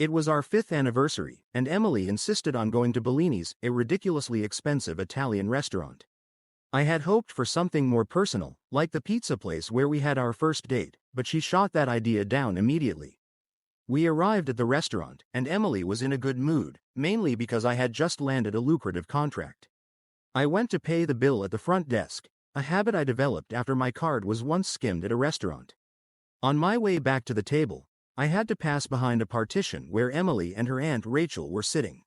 It was our 5th anniversary, and Emily insisted on going to Bellini's, a ridiculously expensive Italian restaurant. I had hoped for something more personal, like the pizza place where we had our first date, but she shot that idea down immediately. We arrived at the restaurant, and Emily was in a good mood, mainly because I had just landed a lucrative contract. I went to pay the bill at the front desk, a habit I developed after my card was once skimmed at a restaurant. On my way back to the table, I had to pass behind a partition where Emily and her aunt Rachel were sitting.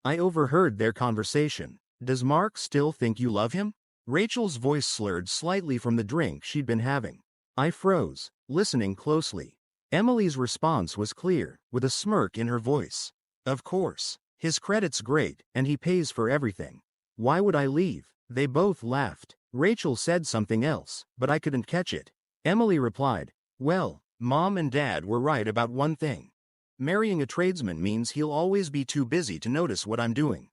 I overheard their conversation. "Does Mark still think you love him?" Rachel's voice slurred slightly from the drink she'd been having. I froze, listening closely. Emily's response was clear, with a smirk in her voice. "Of course. His credit's great, and he pays for everything. Why would I leave?" They both laughed. Rachel said something else, but I couldn't catch it. Emily replied, "Well, Mom and Dad were right about one thing. Marrying a tradesman means he'll always be too busy to notice what I'm doing."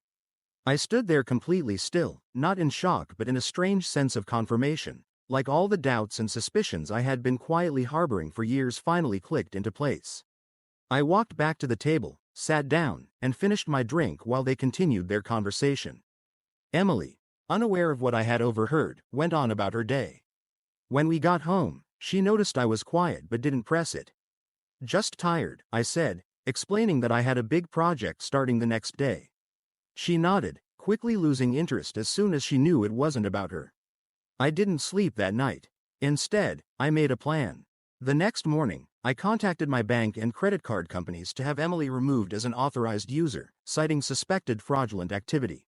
I stood there completely still, not in shock but in a strange sense of confirmation, like all the doubts and suspicions I had been quietly harboring for years finally clicked into place. I walked back to the table, sat down, and finished my drink while they continued their conversation. Emily, unaware of what I had overheard, went on about her day. When we got home, she noticed I was quiet but didn't press it. "Just tired," I said, explaining that I had a big project starting the next day. She nodded, quickly losing interest as soon as she knew it wasn't about her. I didn't sleep that night. Instead, I made a plan. The next morning, I contacted my bank and credit card companies to have Emily removed as an authorized user, citing suspected fraudulent activity.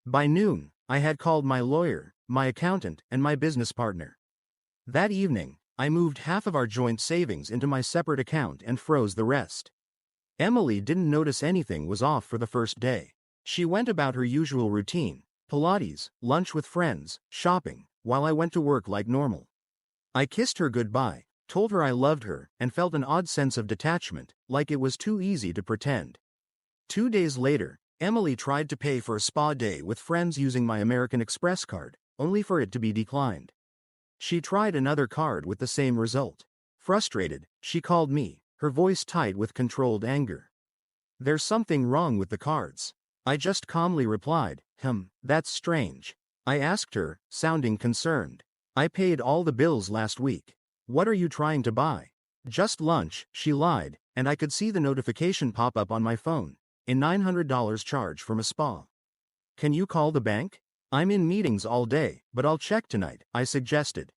By noon, I had called my lawyer, my accountant, and my business partner. That evening, I moved half of our joint savings into my separate account and froze the rest. Emily didn't notice anything was off for the first day. She went about her usual routine: Pilates, lunch with friends, shopping, while I went to work like normal. I kissed her goodbye, told her I loved her, and felt an odd sense of detachment, like it was too easy to pretend. 2 days later, Emily tried to pay for a spa day with friends using my American Express card, only for it to be declined. She tried another card with the same result. Frustrated, she called me, her voice tight with controlled anger. "There's something wrong with the cards." I just calmly replied, "That's strange." I asked her, sounding concerned. "I paid all the bills last week. What are you trying to buy?" "Just lunch," she lied, and I could see the notification pop up on my phone. A $900 charge from a spa. "Can you call the bank?" "I'm in meetings all day, but I'll check tonight," I suggested.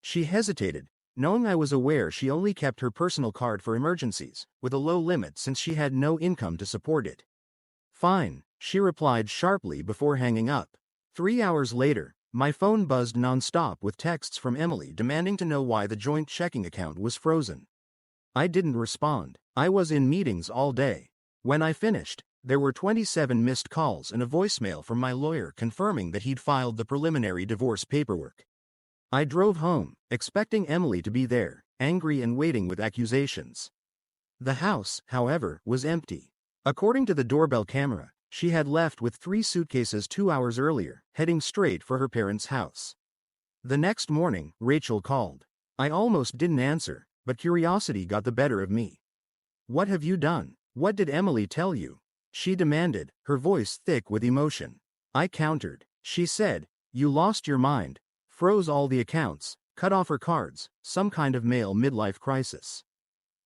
She hesitated, knowing I was aware she only kept her personal card for emergencies, with a low limit since she had no income to support it. "Fine," she replied sharply before hanging up. 3 hours later, my phone buzzed nonstop with texts from Emily demanding to know why the joint checking account was frozen. I didn't respond. I was in meetings all day. When I finished, there were 27 missed calls and a voicemail from my lawyer confirming that he'd filed the preliminary divorce paperwork. I drove home, expecting Emily to be there, angry and waiting with accusations. The house, however, was empty. According to the doorbell camera, she had left with 3 suitcases 2 hours earlier, heading straight for her parents' house. The next morning, Rachel called. I almost didn't answer, but curiosity got the better of me. "What have you done? What did Emily tell you?" she demanded, her voice thick with emotion. I countered. She said, "You lost your mind, froze all the accounts, cut off her cards, some kind of male midlife crisis."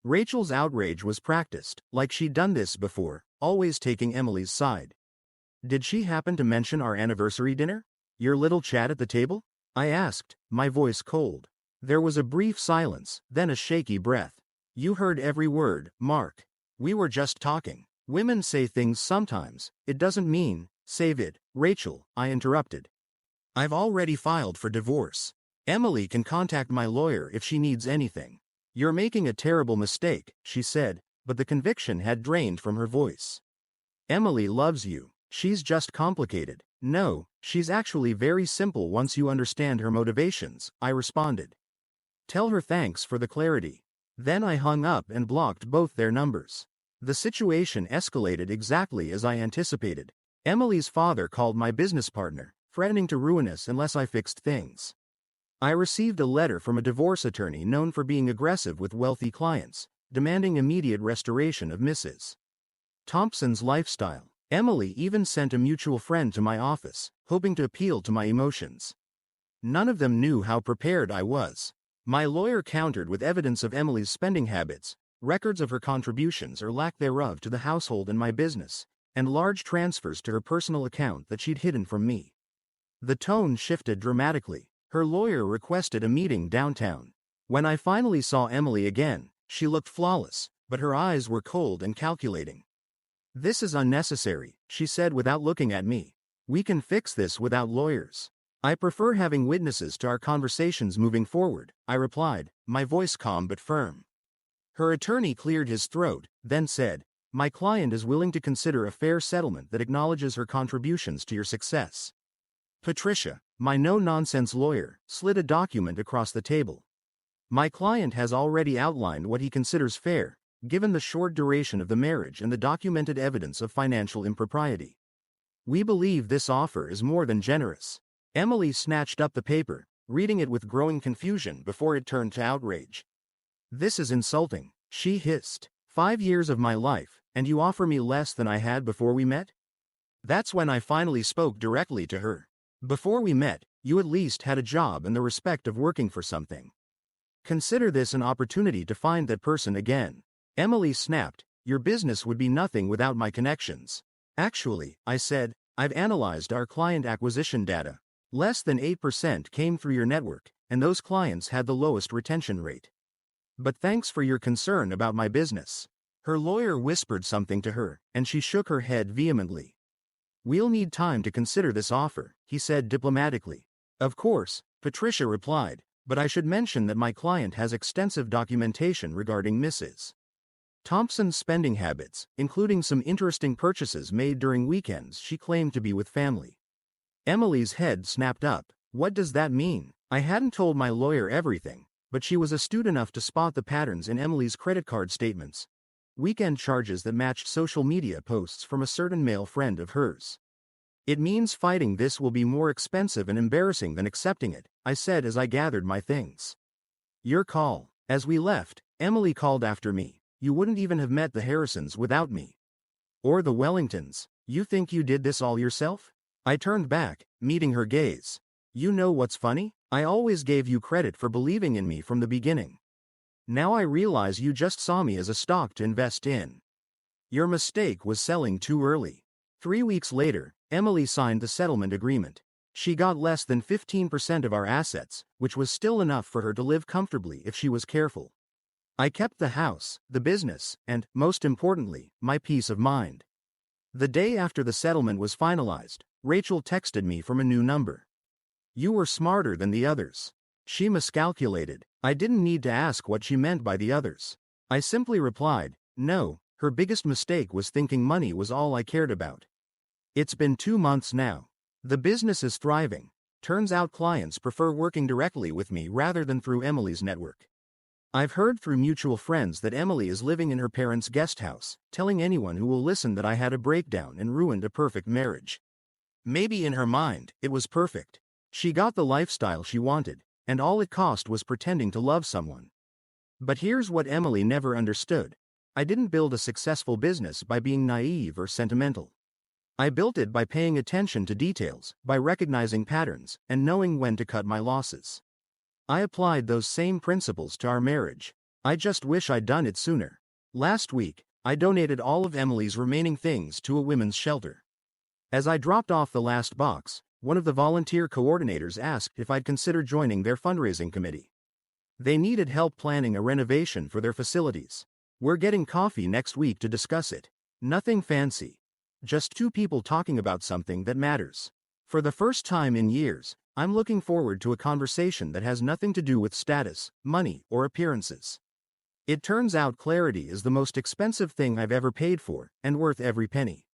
Rachel's outrage was practiced, like she'd done this before, always taking Emily's side. "Did she happen to mention our anniversary dinner? Your little chat at the table?" I asked, my voice cold. There was a brief silence, then a shaky breath. "You heard every word, Mark. We were just talking. Women say things sometimes. It doesn't mean..." "Save it, Rachel," I interrupted. "I've already filed for divorce. Emily can contact my lawyer if she needs anything." "You're making a terrible mistake," she said, but the conviction had drained from her voice. "Emily loves you. She's just complicated." "No, she's actually very simple once you understand her motivations," I responded. "Tell her thanks for the clarity." Then I hung up and blocked both their numbers. The situation escalated exactly as I anticipated. Emily's father called my business partner, threatening to ruin us unless I fixed things. I received a letter from a divorce attorney known for being aggressive with wealthy clients, demanding immediate restoration of Mrs. Thompson's lifestyle. Emily even sent a mutual friend to my office, hoping to appeal to my emotions. None of them knew how prepared I was. My lawyer countered with evidence of Emily's spending habits, records of her contributions or lack thereof to the household and my business, and large transfers to her personal account that she'd hidden from me. The tone shifted dramatically. Her lawyer requested a meeting downtown. When I finally saw Emily again, she looked flawless, but her eyes were cold and calculating. "This is unnecessary," she said without looking at me. "We can fix this without lawyers." "I prefer having witnesses to our conversations moving forward," I replied, my voice calm but firm. Her attorney cleared his throat, then said, "My client is willing to consider a fair settlement that acknowledges her contributions to your success." Patricia, my no-nonsense lawyer, slid a document across the table. "My client has already outlined what he considers fair, given the short duration of the marriage and the documented evidence of financial impropriety. We believe this offer is more than generous." Emily snatched up the paper, reading it with growing confusion before it turned to outrage. "This is insulting," she hissed. 5 years of my life, and you offer me less than I had before we met?" That's when I finally spoke directly to her. "Before we met, you at least had a job and the respect of working for something. Consider this an opportunity to find that person again." Emily snapped, "Your business would be nothing without my connections." "Actually," I said, "I've analyzed our client acquisition data. Less than 8% came through your network, and those clients had the lowest retention rate. But thanks for your concern about my business." Her lawyer whispered something to her, and she shook her head vehemently. "We'll need time to consider this offer," he said diplomatically. "Of course," Patricia replied, "but I should mention that my client has extensive documentation regarding Mrs. Thompson's spending habits, including some interesting purchases made during weekends she claimed to be with family." Emily's head snapped up. "What does that mean?" I hadn't told my lawyer everything, but she was astute enough to spot the patterns in Emily's credit card statements. Weekend charges that matched social media posts from a certain male friend of hers. "It means fighting this will be more expensive and embarrassing than accepting it," I said as I gathered my things. "Your call." As we left, Emily called after me, "You wouldn't even have met the Harrisons without me. Or the Wellingtons. You think you did this all yourself?" I turned back, meeting her gaze. "You know what's funny? I always gave you credit for believing in me from the beginning. Now I realize you just saw me as a stock to invest in. Your mistake was selling too early." 3 weeks later, Emily signed the settlement agreement. She got less than 15% of our assets, which was still enough for her to live comfortably if she was careful. I kept the house, the business, and, most importantly, my peace of mind. The day after the settlement was finalized, Rachel texted me from a new number. "You were smarter than the others." She miscalculated. I didn't need to ask what she meant by the others. I simply replied, "No, her biggest mistake was thinking money was all I cared about." It's been 2 months now. The business is thriving. Turns out clients prefer working directly with me rather than through Emily's network. I've heard through mutual friends that Emily is living in her parents' guest house, telling anyone who will listen that I had a breakdown and ruined a perfect marriage. Maybe in her mind, it was perfect. She got the lifestyle she wanted, and all it cost was pretending to love someone. But here's what Emily never understood. I didn't build a successful business by being naive or sentimental. I built it by paying attention to details, by recognizing patterns, and knowing when to cut my losses. I applied those same principles to our marriage. I just wish I'd done it sooner. Last week, I donated all of Emily's remaining things to a women's shelter. As I dropped off the last box, one of the volunteer coordinators asked if I'd consider joining their fundraising committee. They needed help planning a renovation for their facilities. We're getting coffee next week to discuss it. Nothing fancy. Just 2 people talking about something that matters. For the first time in years, I'm looking forward to a conversation that has nothing to do with status, money, or appearances. It turns out clarity is the most expensive thing I've ever paid for, and worth every penny.